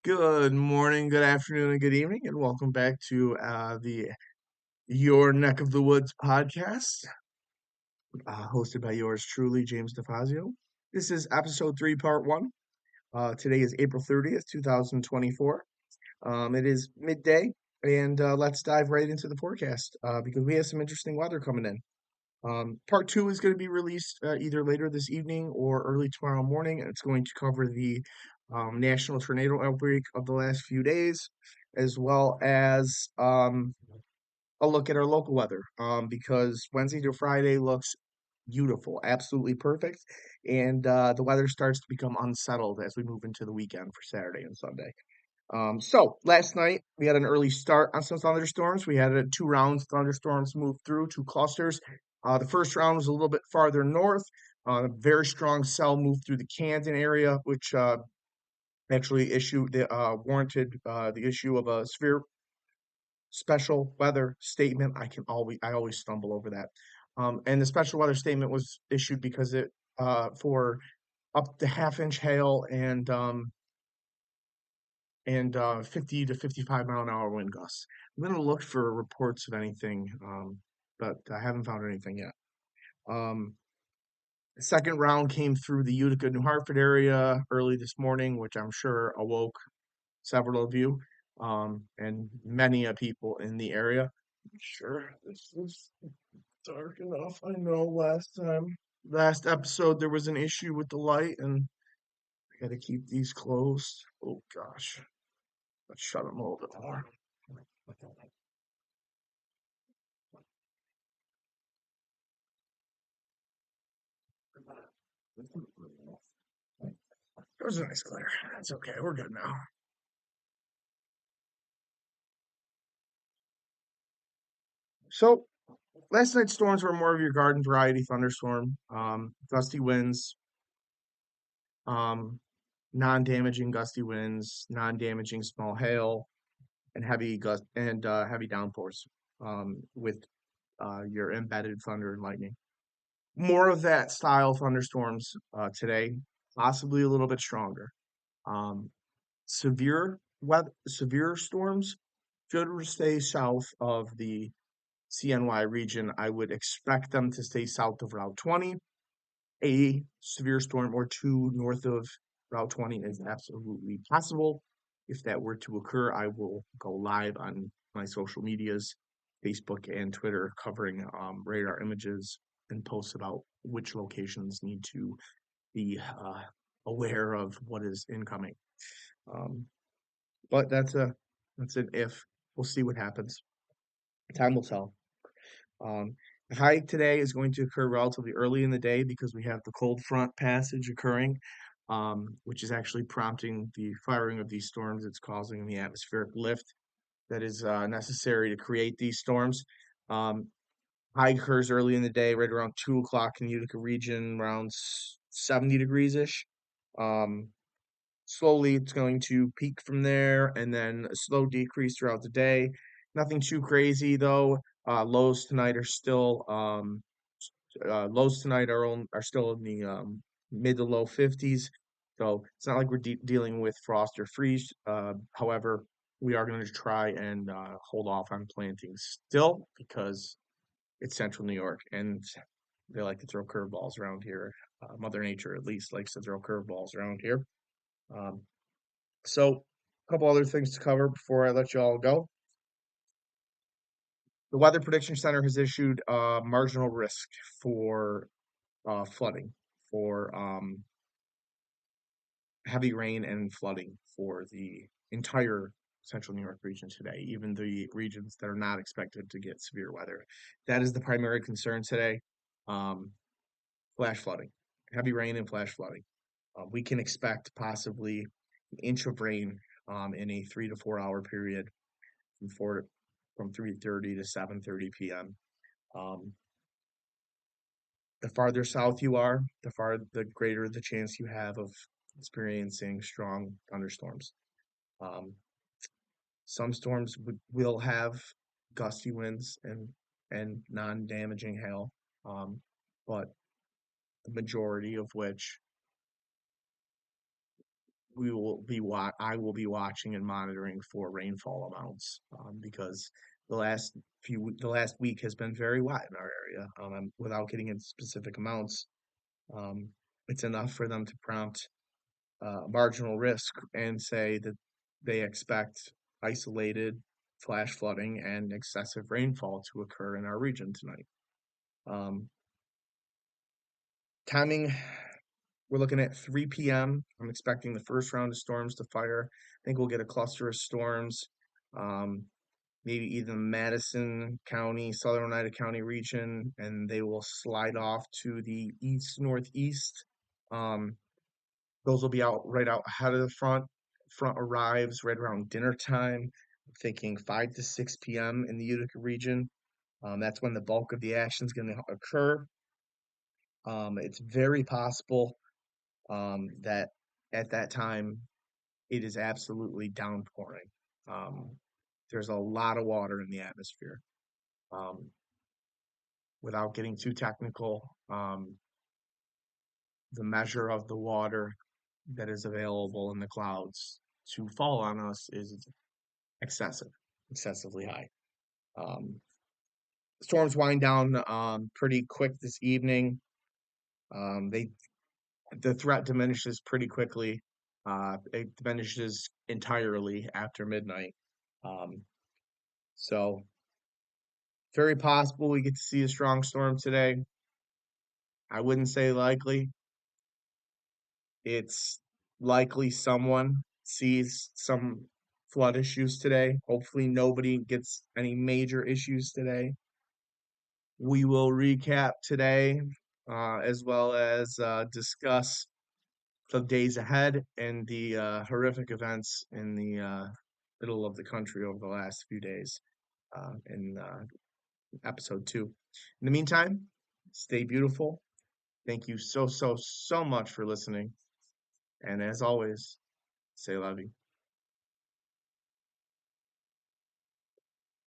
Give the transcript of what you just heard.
Good morning, good afternoon, and good evening, and welcome back to the Your Neck of the Woods podcast, hosted by yours truly, James DeFazio. This is episode three, part one. Today is April 30th, 2024. It is midday, and let's dive right into the forecast because we have some interesting weather coming in. Part two is going to be released either later this evening or early tomorrow morning. And it's going to cover the national tornado outbreak of the last few days, as well as a look at our local weather. Because Wednesday to Friday looks beautiful, absolutely perfect, and the weather starts to become unsettled as we move into the weekend for Saturday and Sunday. So last night we had an early start on some thunderstorms. We had two rounds of thunderstorms move through, two clusters. The first round was a little bit farther north. A very strong cell moved through the Camden area, which actually issued the warranted the issue of a severe special weather statement. I always stumble over that. And the special weather statement was issued because it for up to half-inch hail and 50 to 55 mile an hour wind gusts. I'm going to look for reports of anything, but I haven't found anything yet. Um, the second round came through the Utica, New Hartford area early this morning, which I'm sure awoke several of you and many a people in the area. I'm sure this is dark enough. I know last episode, there was an issue with the light, and I got to keep these closed. Oh gosh, let's shut them a little bit more. It was a nice glare. That's okay. We're good now. So last night's storms were more of your garden variety thunderstorm. Gusty winds, um, non-damaging gusty winds, non-damaging small hail, and heavy downpours. With your embedded thunder and lightning. More of that style thunderstorms today, possibly a little bit stronger. Um, severe storms should stay south of the CNY region. I would expect them to stay south of Route 20. A severe storm or two north of Route 20 is absolutely possible. If that were to occur, I will go live on my social medias, Facebook and Twitter, covering radar images and posts about which locations need to be aware of what is incoming. Um, but that's an if. We'll see what happens. Time will tell. Um, the high today is going to occur relatively early in the day because we have the cold front passage occurring, which is actually prompting the firing of these storms. It's causing the atmospheric lift that is necessary to create these storms. Um, High occurs early in the day, right around 2 o'clock in the Utica region, around 70 degrees ish. Um, Slowly, it's going to peak from there and then a slow decrease throughout the day. Nothing too crazy though. Lows tonight are still lows tonight are still in the mid to low 50s. So it's not like we're dealing with frost or freeze. However, we are going to try and hold off on planting still because it's central New York and they like to throw curveballs around here. Mother Nature at least likes to throw curveballs around here. Um, so, a couple other things to cover before I let you all go. The Weather Prediction Center has issued marginal risk for flooding, for heavy rain and flooding for the entire central New York region today, even the regions that are not expected to get severe weather. That is the primary concern today. Um, Flash flooding, heavy rain and flash flooding. We can expect possibly an inch of rain in a 3 to 4 hour period from four from 3:30 to 7:30 p.m. Um, the farther south you are, the greater the chance you have of experiencing strong thunderstorms. Um, some storms will have gusty winds and non-damaging hail, but the majority of which I will be watching and monitoring for rainfall amounts, because the last week has been very wet in our area. Without getting into specific amounts, um, it's enough for them to prompt marginal risk and say that they expect isolated flash flooding and excessive rainfall to occur in our region tonight. Um, Timing, we're looking at 3 p.m. I'm expecting the first round of storms to fire. I think we'll get a cluster of storms, um, maybe either Madison County, Southern Oneida County region, and they will slide off to the east northeast. Um, those will be right out ahead of the front. Front arrives right around dinner time. I'm thinking 5 to 6 p.m. in the Utica region. That's when the bulk of the action is going to occur. It's very possible that at that time it is absolutely downpouring. Um, there's a lot of water in the atmosphere. Um, Without getting too technical, the measure of the water that is available in the clouds to fall on us is excessively high. Um, Storms wind down pretty quick this evening. They The threat diminishes pretty quickly. It diminishes entirely after midnight. Um, so very possible we get to see a strong storm today. I wouldn't say likely. It's likely someone sees some flood issues today. Hopefully nobody gets any major issues today. We will recap today, as well as discuss the days ahead and the horrific events in the middle of the country over the last few days, in episode 2. In the meantime, stay beautiful. Thank you so much for listening. And as always, say love you.